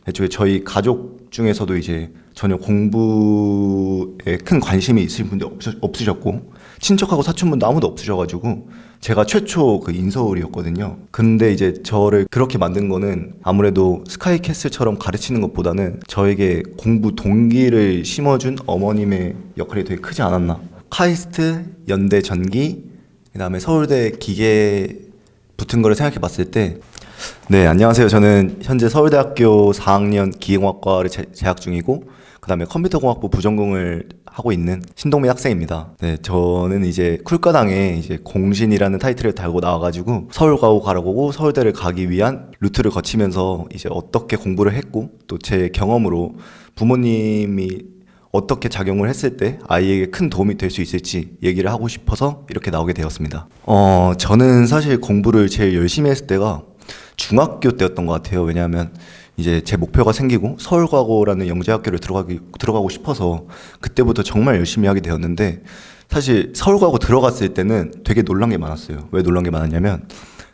애초에 저희 가족 중에서도 이제 전혀 공부에 큰 관심이 있으신 분들 없으셨고 친척하고 사촌분도 아무도 없으셔가지고 제가 최초 그 인서울이었거든요. 근데 이제 저를 그렇게 만든 거는 아무래도 스카이캐슬처럼 가르치는 것보다는 저에게 공부 동기를 심어준 어머님의 역할이 되게 크지 않았나. 카이스트, 연대 전기, 그다음에 서울대 기계 붙은 거를 생각해 봤을 때, 네, 안녕하세요. 저는 현재 서울대학교 4학년 기계공학과를 재학 중이고 그다음에 컴퓨터공학부 부전공을 하고 있는 신동민 학생입니다. 네, 저는 이제 쿨가당에 이제 공신이라는 타이틀을 달고 나와가지고 서울 가고 서울대를 가기 위한 루트를 거치면서 이제 어떻게 공부를 했고 또 제 경험으로 부모님이 어떻게 작용을 했을 때 아이에게 큰 도움이 될 수 있을지 얘기를 하고 싶어서 이렇게 나오게 되었습니다. 저는 사실 공부를 제일 열심히 했을 때가 중학교 때였던 것 같아요. 왜냐하면 이제 제 목표가 생기고 서울과고라는 영재학교를 들어가고 싶어서 그때부터 정말 열심히 하게 되었는데, 사실 서울과고 들어갔을 때는 되게 놀란 게 많았어요. 왜 놀란 게 많았냐면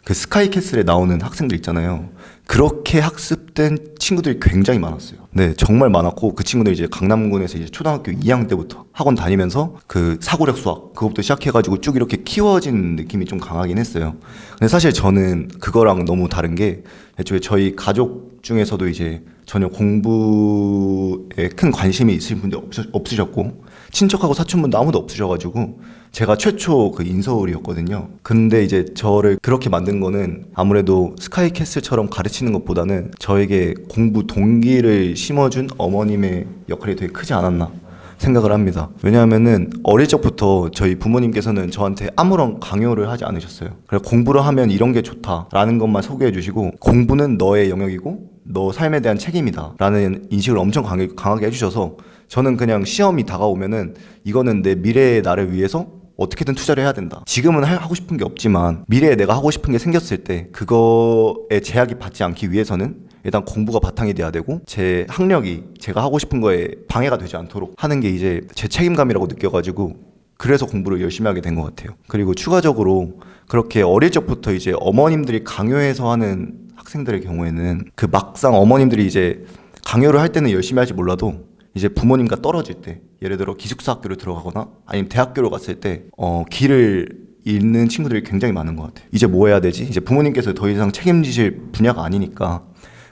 그 스카이캐슬에 나오는 학생들 있잖아요. 그렇게 학습된 친구들이 굉장히 많았어요. 네, 정말 많았고 그 친구들 이제 강남군에서 이제 초등학교 2학년 때부터 학원 다니면서 그 사고력 수학 그것부터 시작해가지고 쭉 이렇게 키워진 느낌이 좀 강하긴 했어요. 근데 사실 저는 그거랑 너무 다른 게 애초에 저희 가족 중에서도 이제 전혀 공부에 큰 관심이 있으신 분들 없으셨고 친척하고 사촌분도 아무도 없으셔가지고 제가 최초 그 인서울이었거든요. 근데 이제 저를 그렇게 만든 거는 아무래도 스카이캐슬처럼 가르치는 것보다는 저에게 공부 동기를 심어준 어머님의 역할이 되게 크지 않았나 생각을 합니다. 왜냐하면은 어릴 적부터 저희 부모님께서는 저한테 아무런 강요를 하지 않으셨어요. 그래서 공부를 하면 이런 게 좋다라는 것만 소개해 주시고 공부는 너의 영역이고 너 삶에 대한 책임이다 라는 인식을 엄청 강하게 해주셔서 저는 그냥 시험이 다가오면은 이거는 내 미래의 나를 위해서 어떻게든 투자를 해야 된다. 지금은 하고 싶은 게 없지만 미래에 내가 하고 싶은 게 생겼을 때 그거에 제약이 받지 않기 위해서는 일단 공부가 바탕이 돼야 되고 제 학력이 제가 하고 싶은 거에 방해가 되지 않도록 하는 게 이제 제 책임감이라고 느껴가지고 그래서 공부를 열심히 하게 된 것 같아요. 그리고 추가적으로 그렇게 어릴 적부터 이제 어머님들이 강요해서 하는 학생들의 경우에는 그 막상 어머님들이 이제 강요를 할 때는 열심히 할지 몰라도 이제 부모님과 떨어질 때 예를 들어 기숙사 학교를 들어가거나 아니면 대학교로 갔을 때 길을 잃는 친구들이 굉장히 많은 것 같아요. 이제 뭐 해야 되지? 이제 부모님께서 더 이상 책임지실 분야가 아니니까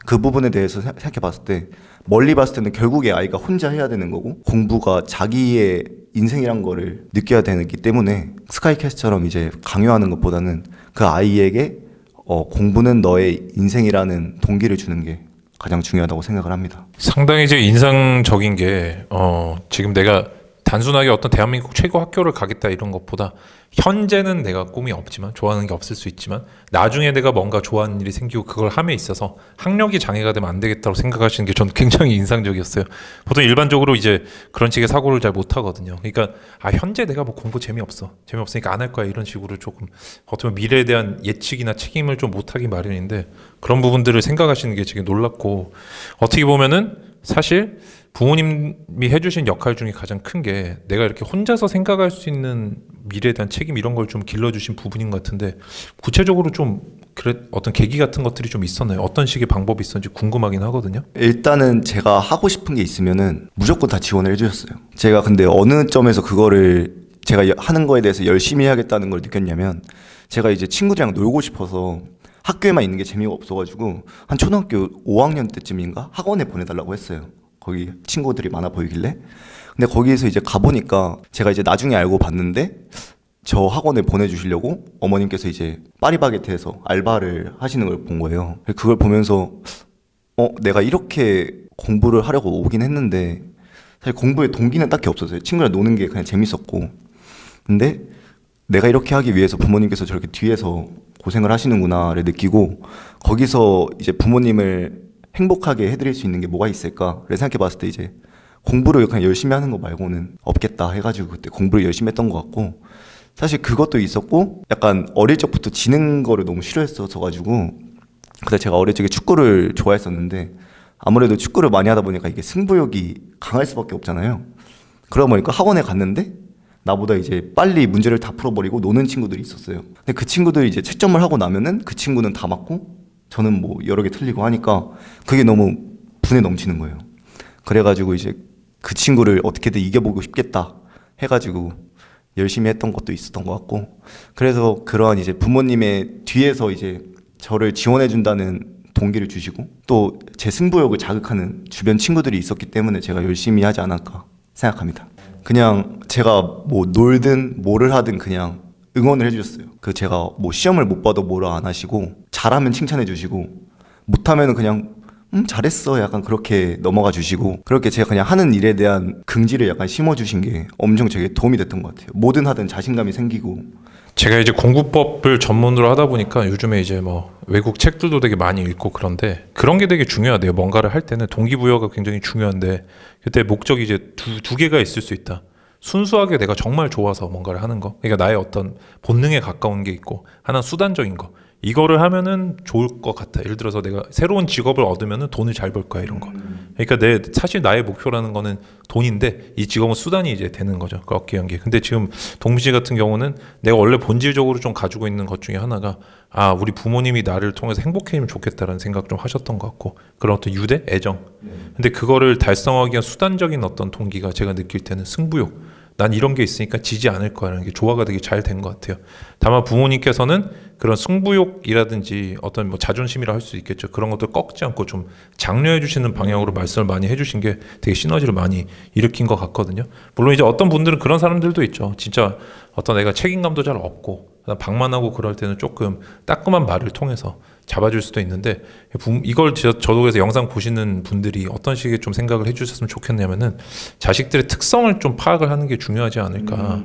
그 부분에 대해서 생각해 봤을 때 멀리 봤을 때는 결국에 아이가 혼자 해야 되는 거고 공부가 자기의 인생이란 거를 느껴야 되기 때문에 스카이캐스처럼 이제 강요하는 것보다는 그 아이에게 공부는 너의 인생이라는 동기를 주는 게 가장 중요하다고 생각을 합니다. 상당히 이제 인상적인 게 지금 내가 단순하게 어떤 대한민국 최고 학교를 가겠다 이런 것보다 현재는 내가 꿈이 없지만 좋아하는 게 없을 수 있지만 나중에 내가 뭔가 좋아하는 일이 생기고 그걸 함에 있어서 학력이 장애가 되면 안 되겠다고 생각하시는 게 저는 굉장히 인상적이었어요. 보통 일반적으로 이제 그런 식의 사고를 잘 못 하거든요. 그러니까 현재 내가 뭐 공부 재미없으니까 안 할 거야 이런 식으로 조금 어떻게 보면 미래에 대한 예측이나 책임을 좀 못하기 마련인데 그런 부분들을 생각하시는 게 되게 놀랍고 어떻게 보면은 사실 부모님이 해주신 역할 중에 가장 큰 게 내가 이렇게 혼자서 생각할 수 있는 미래에 대한 책임 이런 걸 좀 길러주신 부분인 것 같은데 구체적으로 좀 어떤 계기 같은 것들이 좀 있었나요? 어떤 식의 방법이 있었는지 궁금하긴 하거든요. 일단은 제가 하고 싶은 게 있으면은 무조건 다 지원을 해주셨어요. 제가 근데 어느 점에서 그거를 제가 하는 거에 대해서 열심히 해야겠다는 걸 느꼈냐면 제가 이제 친구들이랑 놀고 싶어서 학교에만 있는 게 재미가 없어가지고 한 초등학교 5학년 때쯤인가 학원에 보내달라고 했어요. 거기 친구들이 많아 보이길래. 근데 거기에서 이제 가보니까 제가 이제 나중에 알고 봤는데 저 학원에 보내주시려고 어머님께서 이제 파리바게트에서 알바를 하시는 걸 본 거예요. 그걸 보면서 내가 이렇게 공부를 하려고 오긴 했는데 사실 공부에 동기는 딱히 없었어요. 친구랑 노는 게 그냥 재밌었고. 근데 내가 이렇게 하기 위해서 부모님께서 저렇게 뒤에서 고생을 하시는구나를 느끼고 거기서 이제 부모님을 행복하게 해드릴 수 있는 게 뭐가 있을까를 생각해 봤을 때 이제 공부를 그냥 열심히 하는 거 말고는 없겠다 해가지고 그때 공부를 열심히 했던 것 같고, 사실 그것도 있었고 약간 어릴 적부터 지는 거를 너무 싫어했어가지고 근데 제가 어릴 적에 축구를 좋아했었는데 아무래도 축구를 많이 하다 보니까 이게 승부욕이 강할 수밖에 없잖아요. 그러다 보니까 학원에 갔는데 나보다 이제 빨리 문제를 다 풀어버리고 노는 친구들이 있었어요. 근데 그 친구들이 이제 채점을 하고 나면은 그 친구는 다 맞고 저는 뭐 여러 개 틀리고 하니까 그게 너무 분에 넘치는 거예요. 그래가지고 이제 그 친구를 어떻게든 이겨보고 싶겠다 해가지고 열심히 했던 것도 있었던 것 같고, 그래서 그러한 이제 부모님의 뒤에서 이제 저를 지원해준다는 동기를 주시고 또 제 승부욕을 자극하는 주변 친구들이 있었기 때문에 제가 열심히 하지 않았까 생각합니다. 그냥 제가 뭐 놀든 뭐를 하든 그냥 응원을 해주셨어요. 그 제가 뭐 시험을 못 봐도 뭐라 안 하시고 잘하면 칭찬해 주시고 못하면 그냥 잘했어 약간 그렇게 넘어가 주시고, 그렇게 제가 그냥 하는 일에 대한 긍지를 약간 심어주신 게 엄청 제게 도움이 됐던 것 같아요. 뭐든 하든 자신감이 생기고. 제가 이제 공부법을 전문으로 하다 보니까 요즘에 이제 뭐 외국 책들도 되게 많이 읽고 그런데 그런 게 되게 중요하대요. 뭔가를 할 때는 동기부여가 굉장히 중요한데 그때 목적이 이제 두 개가 있을 수 있다. 순수하게 내가 정말 좋아서 뭔가를 하는 거, 그러니까 나의 어떤 본능에 가까운 게 있고, 하나는 수단적인 거, 이거를 하면은 좋을 것 같아. 예를 들어서 내가 새로운 직업을 얻으면은 돈을 잘 벌 거야, 이런 거. 그러니까 사실 나의 목표라는 거는 돈인데 이 직업은 수단이 이제 되는 거죠, 그 얻기 위한 게. 근데 지금 동미 씨 같은 경우는 내가 원래 본질적으로 좀 가지고 있는 것 중에 하나가 우리 부모님이 나를 통해서 행복해지면 좋겠다라는 생각 좀 하셨던 것 같고, 그런 어떤 유대, 애정. 근데 그거를 달성하기 위한 수단적인 어떤 동기가 제가 느낄 때는 승부욕. 난 이런 게 있으니까 지지 않을 거라는 게 조화가 되게 잘 된 것 같아요. 다만 부모님께서는 그런 승부욕이라든지 어떤 뭐 자존심이라 할 수 있겠죠. 그런 것들 꺾지 않고 좀 장려해 주시는 방향으로 말씀을 많이 해주신 게 되게 시너지를 많이 일으킨 것 같거든요. 물론 이제 어떤 분들은 그런 사람들도 있죠. 진짜 어떤 애가 책임감도 잘 없고 방만하고 그럴 때는 조금 따끔한 말을 통해서 잡아줄 수도 있는데, 이걸 저도 그래서 영상 보시는 분들이 어떤 식의 좀 생각을 해주셨으면 좋겠냐면은 자식들의 특성을 좀 파악을 하는 게 중요하지 않을까.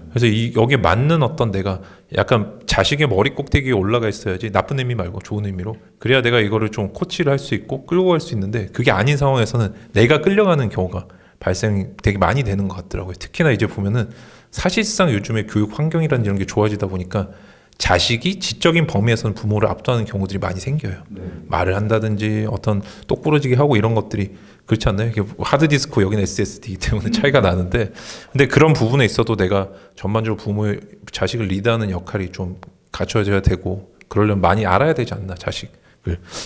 그래서 여기에 맞는 어떤 내가 약간 자식의 머리 꼭대기에 올라가 있어야지, 나쁜 의미 말고 좋은 의미로, 그래야 내가 이거를 좀 코치를 할 수 있고 끌고 갈 수 있는데, 그게 아닌 상황에서는 내가 끌려가는 경우가 발생이 되게 많이 되는 것 같더라고요. 특히나 이제 보면은 사실상 요즘에 교육 환경이라는 이런 게 좋아지다 보니까 자식이 지적인 범위에서는 부모를 압도하는 경우들이 많이 생겨요. 말을 한다든지 어떤 똑부러지게 하고 이런 것들이, 그렇지 않나요? 이게 하드디스크, 여기는 SSD 때문에 차이가 나는데, 근데 그런 부분에 있어도 내가 전반적으로 부모의 자식을 리드하는 역할이 좀 갖춰져야 되고, 그러려면 많이 알아야 되지 않나, 자식을.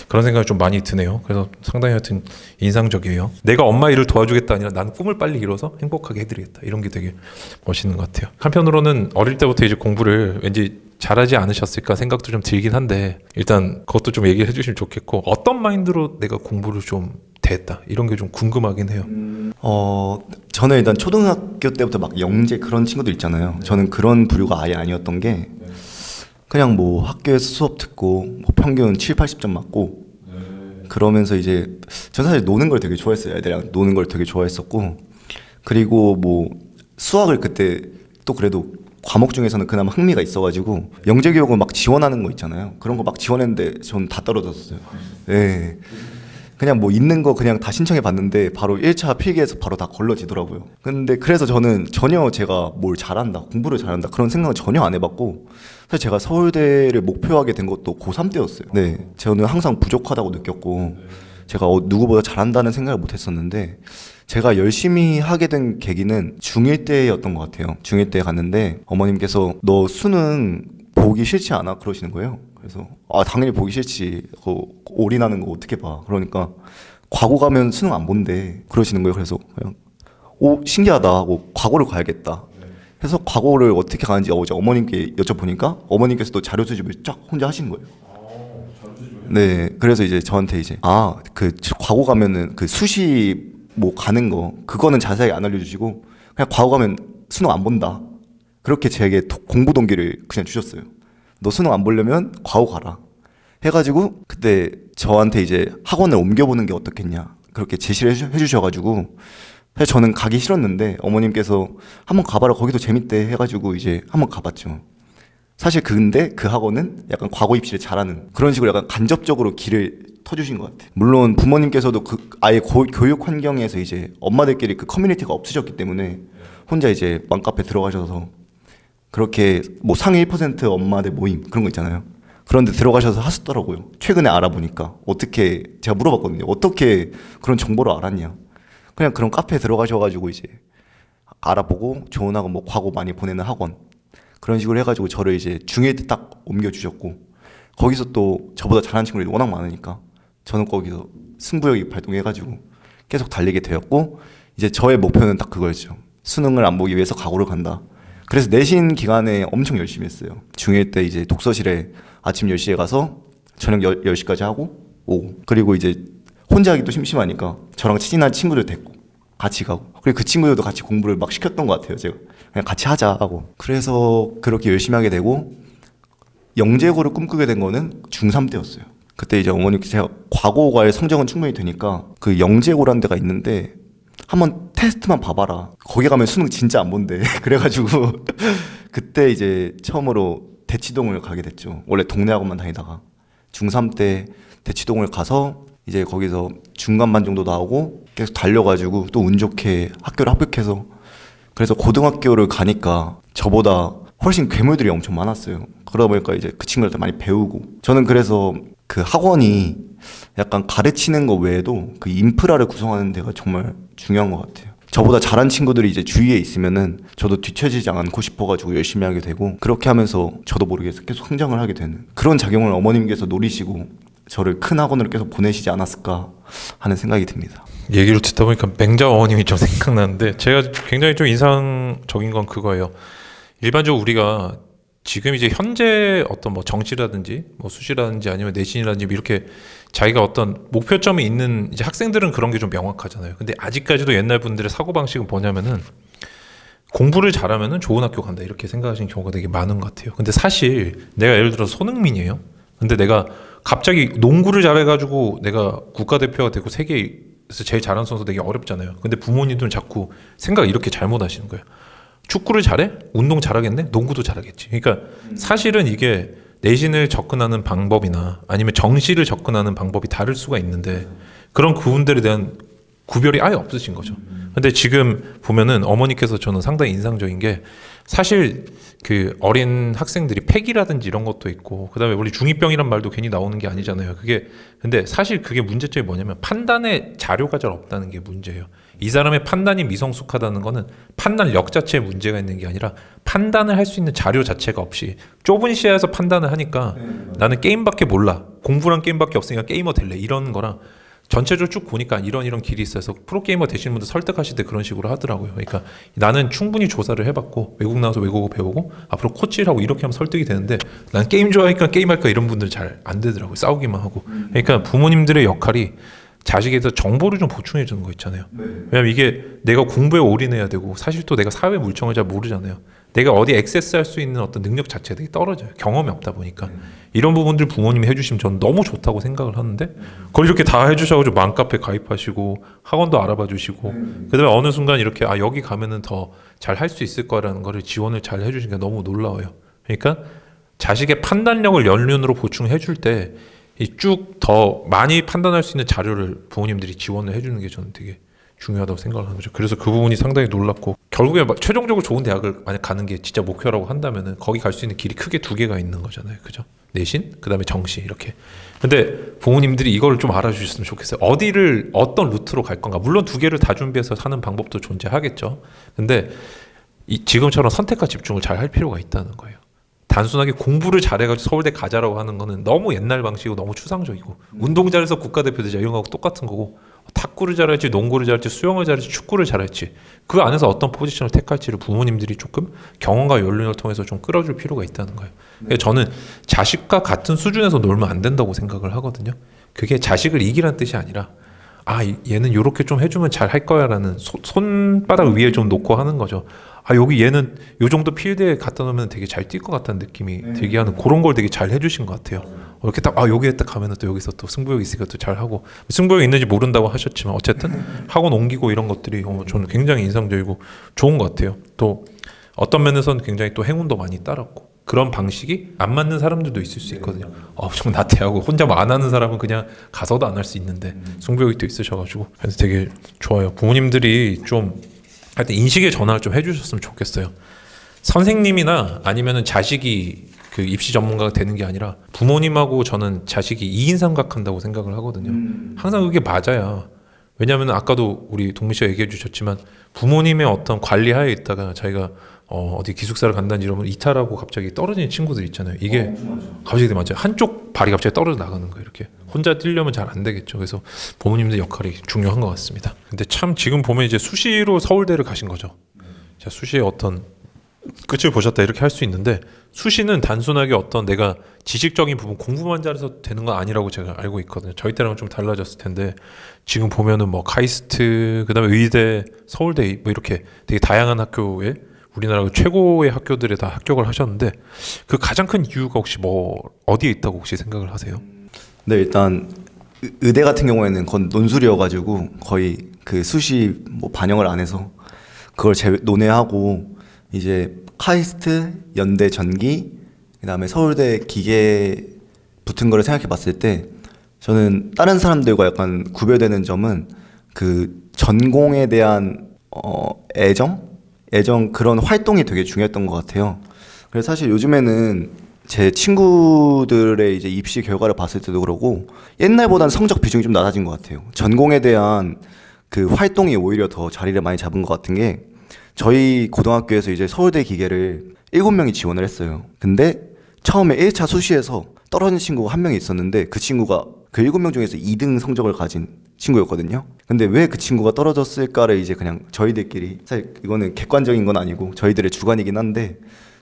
그런 생각이 좀 많이 드네요. 그래서 상당히 하여튼 인상적이에요. 내가 엄마 일을 도와주겠다 아니라 난 꿈을 빨리 이뤄서 행복하게 해드리겠다, 이런 게 되게 멋있는 것 같아요. 한편으로는 어릴 때부터 이제 공부를 왠지 잘하지 않으셨을까 생각도 좀 들긴 한데, 일단 그것도 좀 얘기해 주시면 좋겠고, 어떤 마인드로 내가 공부를 좀 됐다, 이런 게 좀 궁금하긴 해요. 저는 일단 초등학교 때부터 막 영재 그런 친구들 있잖아요. 저는 그런 부류가 아예 아니었던 게, 그냥 뭐 학교에서 수업 듣고 뭐 평균 7, 80점 맞고 그러면서 이제 전 사실 노는 걸 되게 좋아했어요. 애들이랑 노는 걸 되게 좋아했었고, 그리고 뭐 수학을 그때 또 그래도 과목 중에서는 그나마 흥미가 있어가지고 영재교육은 막 지원하는 거 있잖아요. 그런 거 막 지원했는데 전 다 떨어졌어요. 네. 그냥 뭐 있는 거 그냥 다 신청해 봤는데 바로 1차 필기에서 바로 다 걸러지더라고요. 근데 그래서 저는 전혀 제가 뭘 잘한다, 공부를 잘한다 그런 생각은 전혀 안 해봤고, 사실 제가 서울대를 목표하게 된 것도 고3 때였어요. 네, 저는 항상 부족하다고 느꼈고 제가 누구보다 잘한다는 생각을 못 했었는데, 제가 열심히 하게 된 계기는 중1 때였던 것 같아요. 중1 때 갔는데 어머님께서 너 수능 보기 싫지 않아? 그러시는 거예요. 그래서 당연히 보기 싫지. 올인하는 거 어떻게 봐. 그러니까 과고 가면 수능 안 본대. 그러시는 거예요. 그래서 그냥 신기하다 하고 과고를 가야겠다. 그래서 과고를 어떻게 가는지 어제 어머님께 여쭤보니까 어머님께서도 자료 수집을 쫙 혼자 하시는 거예요. 네, 그래서 이제 저한테 이제 그 과고 가면은 그 수시 뭐 가는 거 그거는 자세하게 안 알려주시고 그냥 과거 가면 수능 안 본다, 그렇게 제게 공부 동기를 그냥 주셨어요. 너 수능 안 보려면 과거 가라 해가지고, 그때 저한테 이제 학원을 옮겨보는 게 어떻겠냐 그렇게 제시를 해주셔가지고, 사실 저는 가기 싫었는데 어머님께서 한번 가봐라, 거기도 재밌대 해가지고 이제 한번 가봤죠. 사실 근데 그 학원은 약간 과거 입시를 잘하는 그런 식으로 약간 간접적으로 길을 터주신 것 같아요. 물론 부모님께서도 아예 교육 환경에서 이제 엄마들끼리 그 커뮤니티가 없으셨기 때문에 혼자 이제 맘카페 들어가셔서 그렇게 뭐 상위 1% 엄마들 모임 그런 거 있잖아요. 그런데 들어가셔서 하셨더라고요. 최근에 알아보니까. 어떻게, 제가 물어봤거든요. 어떻게 그런 정보를 알았냐. 그냥 그런 카페에 들어가셔가지고 이제 알아보고 좋은 학원, 뭐 과고 많이 보내는 학원 그런 식으로 해가지고 저를 이제 중1 때 딱 옮겨주셨고, 거기서 또 저보다 잘하는 친구들이 워낙 많으니까 저는 거기서 승부욕이 발동해가지고 계속 달리게 되었고, 이제 저의 목표는 딱 그거였죠. 수능을 안 보기 위해서 각오를 간다. 그래서 내신 기간에 엄청 열심히 했어요. 중1 때 이제 독서실에 아침 10시에 가서 저녁 10시까지 하고 오고, 그리고 이제 혼자 하기 또 심심하니까 저랑 친한 친구들 데리고 같이 가고, 그리고 그 친구들도 같이 공부를 막 시켰던 것 같아요. 제가 그냥 같이 하자 하고. 그래서 그렇게 열심히 하게 되고, 영재고를 꿈꾸게 된 거는 중3 때였어요. 그때 이제 어머니께 제가 과고과의 성적은 충분히 되니까 그 영재고라는 데가 있는데 한번 테스트만 봐봐라. 거기 가면 수능 진짜 안 본대. 그래가지고 그때 이제 처음으로 대치동을 가게 됐죠. 원래 동네 학원만 다니다가 중3 때 대치동을 가서 이제 거기서 중간반 정도 나오고 계속 달려가지고 또 운 좋게 학교를 합격해서, 그래서 고등학교를 가니까 저보다 훨씬 괴물들이 엄청 많았어요. 그러다 보니까 이제 그 친구들한테 많이 배우고, 저는 그래서 그 학원이 약간 가르치는 거 외에도 그 인프라를 구성하는 데가 정말 중요한 것 같아요. 저보다 잘한 친구들이 이제 주위에 있으면은 저도 뒤처지지 않고 싶어가지고 열심히 하게 되고, 그렇게 하면서 저도 모르게 계속 성장을 하게 되는 그런 작용을 어머님께서 노리시고 저를 큰 학원으로 계속 보내시지 않았을까 하는 생각이 듭니다. 얘기를 듣다 보니까 맹자 어머님이 좀 생각나는데, 제가 굉장히 좀 인상적인 건 그거예요. 일반적으로 우리가 지금 이제 현재 어떤 뭐 정시라든지 뭐 수시라든지 아니면 내신이라든지 이렇게 자기가 어떤 목표점이 있는 이제 학생들은 그런 게 좀 명확하잖아요. 근데 아직까지도 옛날 분들의 사고방식은 뭐냐면은 공부를 잘하면은 좋은 학교 간다 이렇게 생각하시는 경우가 되게 많은 것 같아요. 근데 사실 내가 예를 들어서 손흥민이에요. 근데 내가 갑자기 농구를 잘해가지고 내가 국가대표가 되고 세계에서 제일 잘하는 선수 되게 어렵잖아요. 근데 부모님들은 자꾸 생각을 이렇게 잘못 하시는 거예요. 축구를 잘해? 운동 잘하겠네? 농구도 잘하겠지. 그러니까 사실은 이게 내신을 접근하는 방법이나 아니면 정시를 접근하는 방법이 다를 수가 있는데, 그런 부분들에 대한 구별이 아예 없으신 거죠. 근데 지금 보면은 어머니께서 저는 상당히 인상적인 게, 사실 그 어린 학생들이 패기라든지 이런 것도 있고, 그다음에 우리 중2병이란 말도 괜히 나오는 게 아니잖아요. 그게 근데 사실 그게 문제점이 뭐냐면 판단의 자료가 잘 없다는 게 문제예요. 이 사람의 판단이 미성숙하다는 거는 판단력 자체에 문제가 있는 게 아니라 판단을 할 수 있는 자료 자체가 없이 좁은 시야에서 판단을 하니까 나는 게임밖에 몰라, 공부란 게임밖에 없으니까 게이머 될래, 이런 거랑 전체적으로 쭉 보니까 이런 길이 있어서 프로게이머 되시는 분들 설득하실 때 그런 식으로 하더라고요. 그러니까 나는 충분히 조사를 해봤고 외국 나와서 외국어 배우고 앞으로 코치를 하고 이렇게 하면 설득이 되는데, 난 게임 좋아하니까 게임할까 이런 분들 잘 안 되더라고요. 싸우기만 하고. 그러니까 부모님들의 역할이 자식에 대해서 정보를 좀 보충해 주는 거 있잖아요. 왜냐면 이게 내가 공부에 올인해야 되고, 사실 또 내가 사회 물정을 잘 모르잖아요. 내가 어디 액세스할 수 있는 어떤 능력 자체가 되게 떨어져요. 경험이 없다 보니까. 이런 부분들 부모님이 해주시면 저는 너무 좋다고 생각을 하는데, 그걸 이렇게 다 해주셔가지고 맘카페 가입하시고 학원도 알아봐 주시고, 그다음에 어느 순간 이렇게 여기 가면은 더 잘 할 수 있을 거라는 거를 지원을 잘 해주시니까 너무 놀라워요. 그러니까 자식의 판단력을 연륜으로 보충해 줄 때 쭉 더 많이 판단할 수 있는 자료를 부모님들이 지원을 해주는 게 저는 되게 중요하다고 생각을 하는 거죠. 그래서 그 부분이 상당히 놀랍고, 결국에 최종적으로 좋은 대학을 만약 가는 게 진짜 목표라고 한다면은 거기 갈 수 있는 길이 크게 두 개가 있는 거잖아요. 그죠? 내신, 그 다음에 정시, 이렇게. 근데 부모님들이 이걸 좀 알아주셨으면 좋겠어요. 어디를 어떤 루트로 갈 건가. 물론 두 개를 다 준비해서 사는 방법도 존재하겠죠. 근데 지금처럼 선택과 집중을 잘 할 필요가 있다는 거예요. 단순하게 공부를 잘해가지고 서울대 가자라고 하는 거는 너무 옛날 방식이고 너무 추상적이고, 운동 잘해서 국가대표 되자 이런 거하고 똑같은 거고, 탁구를 잘할지 농구를 잘할지 수영을 잘할지 축구를 잘할지 그 안에서 어떤 포지션을 택할지를 부모님들이 조금 경험과 연륜을 통해서 좀 끌어줄 필요가 있다는 거예요. 그러니까 저는 자식과 같은 수준에서 놀면 안 된다고 생각을 하거든요. 그게 자식을 이기라는 뜻이 아니라, 얘는 이렇게 좀 해주면 잘 할 거야 라는 손바닥 위에 좀 놓고 하는 거죠. 여기 얘는 요 정도 필드에 갖다 놓으면 되게 잘 뛸 것 같다는 느낌이 들게 하는 그런 걸 되게 잘 해주신 것 같아요. 이렇게 딱 여기에 딱 가면은 또 여기서 또 승부욕이 있으니까 또 잘 하고, 승부욕이 있는지 모른다고 하셨지만 어쨌든 학원 옮기고 이런 것들이 저는 굉장히 인상적이고 좋은 것 같아요. 또 어떤 면에서는 굉장히 또 행운도 많이 따랐고, 그런 방식이 안 맞는 사람들도 있을 수 있거든요. 좀 나태하고 혼자 뭐 안 하는 사람은 그냥 가서도 안 할 수 있는데 승부욕이 또 있으셔가지고, 그래서 되게 좋아요. 부모님들이 좀 하여튼 인식의 전환을 좀 해주셨으면 좋겠어요. 선생님이나 아니면은 자식이 그 입시 전문가가 되는 게 아니라 부모님하고 저는 자식이 2인 삼각한다고 생각을 하거든요. 항상 그게 맞아야 왜냐하면 아까도 우리 동민 씨가 얘기해 주셨지만 부모님의 어떤 관리하에 있다가 자기가 어디 기숙사를 간다든지 이러면 이탈하고 갑자기 떨어지는 친구들 있잖아요. 이게 갑자기 맞아요. 한쪽 발이 갑자기 떨어져 나가는 거예요. 이렇게 혼자 뛰려면 잘 안 되겠죠. 그래서 부모님들 역할이 중요한 것 같습니다. 근데 참 지금 보면 이제 수시로 서울대를 가신 거죠. 자, 수시의 어떤 끝을 보셨다 이렇게 할 수 있는데 수시는 단순하게 어떤 내가 지식적인 부분 공부만 잘해서 되는 건 아니라고 제가 알고 있거든요. 저희 때랑은 좀 달라졌을 텐데 지금 보면은 뭐 카이스트 그다음에 의대, 서울대 뭐 이렇게 되게 다양한 학교에 우리나라 최고의 학교들에 다 합격을 하셨는데 그 가장 큰 이유가 혹시 뭐 어디에 있다고 혹시 생각을 하세요? 네, 일단 의대 같은 경우에는 그건 논술이어가지고 거의 그 수시 뭐 반영을 안 해서 그걸 논외하고 이제 카이스트, 연대 전기, 그다음에 서울대 기계 붙은 거를 생각해 봤을 때 저는 다른 사람들과 약간 구별되는 점은 그 전공에 대한 애정 그런 활동이 되게 중요했던 것 같아요. 그래서 사실 요즘에는 제 친구들의 이제 입시 결과를 봤을 때도 그러고 옛날보다는 성적 비중이 좀 낮아진 것 같아요. 전공에 대한 그 활동이 오히려 더 자리를 많이 잡은 것 같은 게 저희 고등학교에서 이제 서울대 기계를 7명이 지원을 했어요. 근데 처음에 1차 수시에서 떨어진 친구가 한 명이 있었는데 그 친구가 그 7명 중에서 2등 성적을 가진 친구였거든요. 근데 왜 그 친구가 떨어졌을까를 이제 그냥 저희들끼리, 사실 이거는 객관적인 건 아니고 저희들의 주관이긴 한데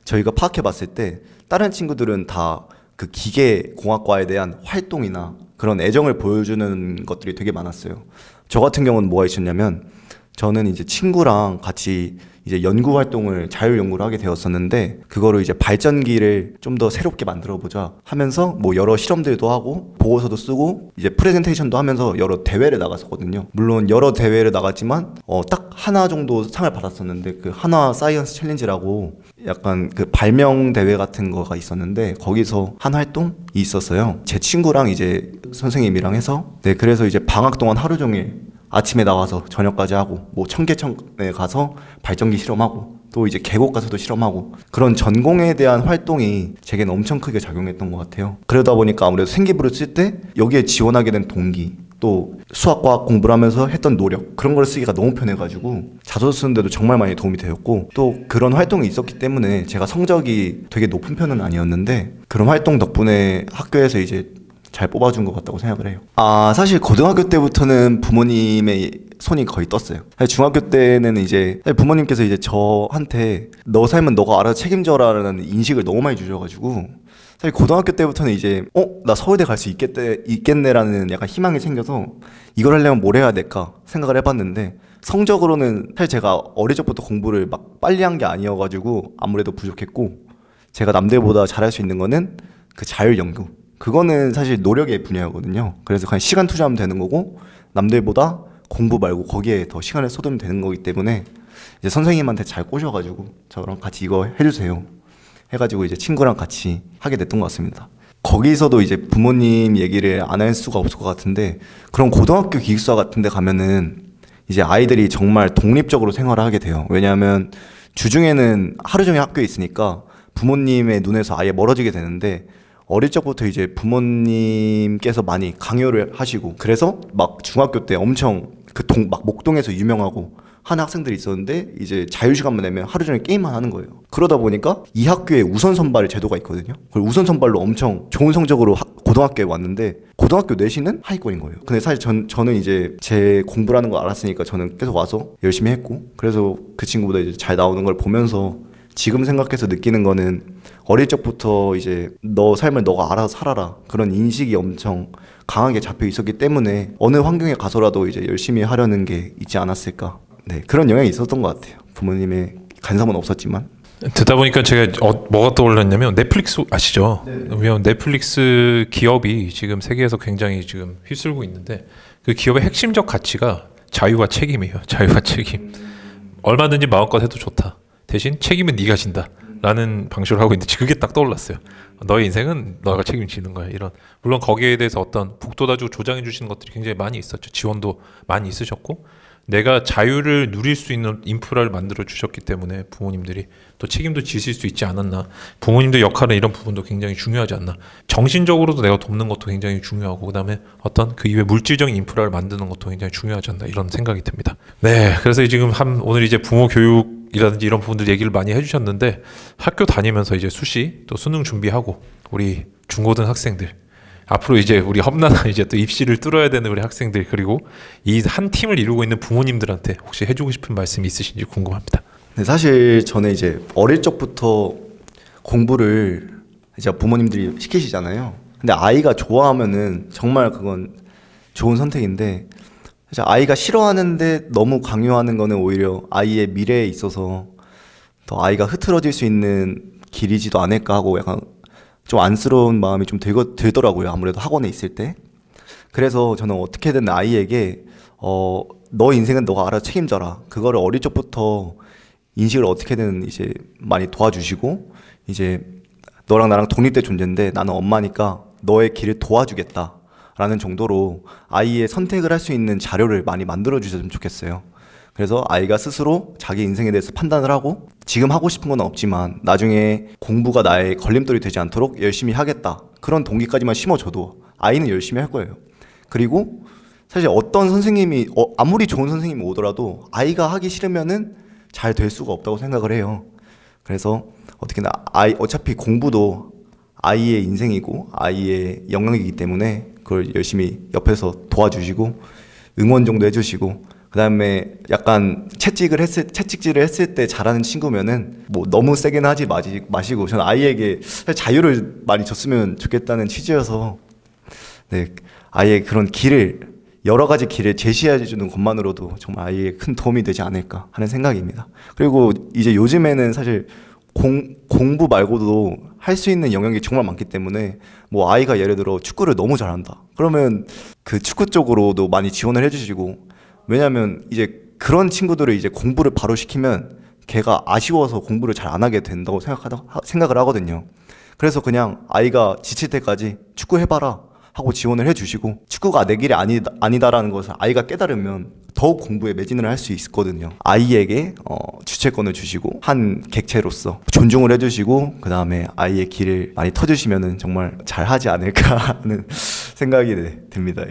저희가 파악해 봤을 때 다른 친구들은 다 그 기계공학과에 대한 활동이나 그런 애정을 보여주는 것들이 되게 많았어요. 저 같은 경우는 뭐가 있었냐면 저는 이제 친구랑 같이 이제 연구 활동을 자율 연구를 하게 되었었는데 그거를 이제 발전기를 좀 더 새롭게 만들어 보자 하면서 뭐 여러 실험들도 하고 보고서도 쓰고 이제 프레젠테이션도 하면서 여러 대회를 나갔었거든요. 물론 여러 대회를 나갔지만 딱 하나 정도 상을 받았었는데 그 한화 사이언스 챌린지라고 약간 그 발명 대회 같은 거가 있었는데 거기서 한 활동이 있었어요. 제 친구랑 이제 선생님이랑 해서 네, 그래서 이제 방학 동안 하루 종일 아침에 나와서 저녁까지 하고 뭐 청계천에 가서 발전기 실험하고 또 이제 계곡 가서도 실험하고 그런 전공에 대한 활동이 제게는 엄청 크게 작용했던 것 같아요. 그러다 보니까 아무래도 생기부를 쓸 때 여기에 지원하게 된 동기 또 수학과학 공부를 하면서 했던 노력 그런 걸 쓰기가 너무 편해가지고 자소서 쓰는데도 정말 많이 도움이 되었고 또 그런 활동이 있었기 때문에 제가 성적이 되게 높은 편은 아니었는데 그런 활동 덕분에 학교에서 이제 잘 뽑아준 것 같다고 생각을 해요. 사실 고등학교 때부터는 부모님의 손이 거의 떴어요. 사실 중학교 때는 이제 부모님께서 이제 저한테 너 삶은 너가 알아서 책임져라라는 인식을 너무 많이 주셔가지고 사실 고등학교 때부터는 이제 나 서울대 갈 수 있겠네라는 약간 희망이 생겨서 이걸 하려면 뭘 해야 될까 생각을 해봤는데 성적으로는 사실 제가 어릴 적부터 공부를 막 빨리 한 게 아니어가지고 아무래도 부족했고 제가 남들보다 잘할 수 있는 거는 그 자율 연구 그거는 사실 노력의 분야거든요. 그래서 그냥 시간 투자하면 되는 거고 남들보다 공부 말고 거기에 더 시간을 쏟으면 되는 거기 때문에 이제 선생님한테 잘 꼬셔가지고 저랑 같이 이거 해주세요 해가지고 이제 친구랑 같이 하게 됐던 것 같습니다. 거기서도 이제 부모님 얘기를 안 할 수가 없을 것 같은데 그런 고등학교 기숙사 같은 데 가면은 이제 아이들이 정말 독립적으로 생활을 하게 돼요. 왜냐하면 주중에는 하루 종일 학교에 있으니까 부모님의 눈에서 아예 멀어지게 되는데 어릴 적부터 이제 부모님께서 많이 강요를 하시고 그래서 막 중학교 때 엄청 막 목동에서 유명하고 하는 학생들이 있었는데 이제 자유시간만 내면 하루 종일 게임만 하는 거예요. 그러다 보니까 이 학교에 우선 선발 제도가 있거든요. 그걸 우선 선발로 엄청 좋은 성적으로 고등학교에 왔는데 고등학교 내신은 하위권인 거예요. 근데 사실 저는 이제 제 공부를 하는 걸 알았으니까 저는 계속 와서 열심히 했고 그래서 그 친구보다 이제 잘 나오는 걸 보면서 지금 생각해서 느끼는 거는 어릴 적부터 이제 너 삶을 너가 알아서 살아라 그런 인식이 엄청 강하게 잡혀 있었기 때문에 어느 환경에 가서라도 이제 열심히 하려는 게 있지 않았을까. 네, 그런 영향이 있었던 것 같아요. 부모님의 간섭은 없었지만. 듣다 보니까 제가 뭐가 떠올랐냐면 넷플릭스 아시죠? 네. 왜냐면 넷플릭스 기업이 지금 세계에서 굉장히 지금 휩쓸고 있는데 그 기업의 핵심적 가치가 자유와 책임이에요. 자유와 책임. 얼마든지 마음껏 해도 좋다. 대신 책임은 네가 진다 라는 방식으로 하고 있는데 그게 딱 떠올랐어요. 너의 인생은 너가 책임지는 거야. 이런 물론 거기에 대해서 어떤 북돋아주고 조장해 주시는 것들이 굉장히 많이 있었죠. 지원도 많이 있으셨고 내가 자유를 누릴 수 있는 인프라를 만들어 주셨기 때문에 부모님들이 또 책임도 지실 수 있지 않았나. 부모님들 역할은 이런 부분도 굉장히 중요하지 않나. 정신적으로도 내가 돕는 것도 굉장히 중요하고, 그다음에 어떤 그 이외 물질적인 인프라를 만드는 것도 굉장히 중요하지 않나, 이런 생각이 듭니다. 네, 그래서 지금 오늘 이제 부모 교육이라든지 이런 부분들 얘기를 많이 해주셨는데, 학교 다니면서 이제 수시 또 수능 준비하고 우리 중고등 학생들, 앞으로 이제 우리 험난한 이제 또 입시를 뚫어야 되는 우리 학생들, 그리고 이 한 팀을 이루고 있는 부모님들한테 혹시 해주고 싶은 말씀이 있으신지 궁금합니다. 네, 사실 저는 이제 어릴 적부터 공부를 이제 부모님들이 시키시잖아요. 근데 아이가 좋아하면은 정말 그건 좋은 선택인데, 이제 아이가 싫어하는데 너무 강요하는 거는 오히려 아이의 미래에 있어서 더 아이가 흐트러질 수 있는 길이지도 않을까 하고 약간 좀 안쓰러운 마음이 좀 들더라고요. 아무래도 학원에 있을 때. 그래서 저는 어떻게든 아이에게 너 인생은 너가 알아서 책임져라. 그거를 어릴 적부터 인식을 어떻게든 이제 많이 도와주시고, 이제 너랑 나랑 독립된 존재인데 나는 엄마니까 너의 길을 도와주겠다 라는 정도로 아이의 선택을 할 수 있는 자료를 많이 만들어 주셨으면 좋겠어요. 그래서 아이가 스스로 자기 인생에 대해서 판단을 하고, 지금 하고 싶은 건 없지만 나중에 공부가 나의 걸림돌이 되지 않도록 열심히 하겠다, 그런 동기까지만 심어줘도 아이는 열심히 할 거예요. 그리고 사실 어떤 선생님이 아무리 좋은 선생님이 오더라도 아이가 하기 싫으면은 잘 될 수가 없다고 생각을 해요. 그래서 어떻게나 어차피 공부도 아이의 인생이고 아이의 영역이기 때문에 그걸 열심히 옆에서 도와주시고 응원 정도 해주시고, 그 다음에 약간 채찍질을 했을 때 잘하는 친구면은 뭐 너무 세게는 하지 마시고, 저는 아이에게 자유를 많이 줬으면 좋겠다는 취지여서, 네, 아이의 그런 여러 가지 길을 제시해 주는 것만으로도 정말 아이에게 큰 도움이 되지 않을까 하는 생각입니다. 그리고 이제 요즘에는 사실 공부 말고도 할 수 있는 영역이 정말 많기 때문에, 뭐 아이가 예를 들어 축구를 너무 잘한다 그러면 그 축구 쪽으로도 많이 지원을 해주시고, 왜냐면 이제 그런 친구들을 이제 공부를 바로 시키면 걔가 아쉬워서 공부를 잘 안 하게 된다고 생각을 하거든요. 그래서 그냥 아이가 지칠 때까지 축구 해봐라 하고 지원을 해주시고, 축구가 내 길이 아니다라는 것을 아이가 깨달으면 더욱 공부에 매진을 할 수 있거든요. 아이에게 주체권을 주시고 한 객체로서 존중을 해주시고, 그 다음에 아이의 길을 많이 터주시면은 정말 잘하지 않을까 하는 생각이 듭니다.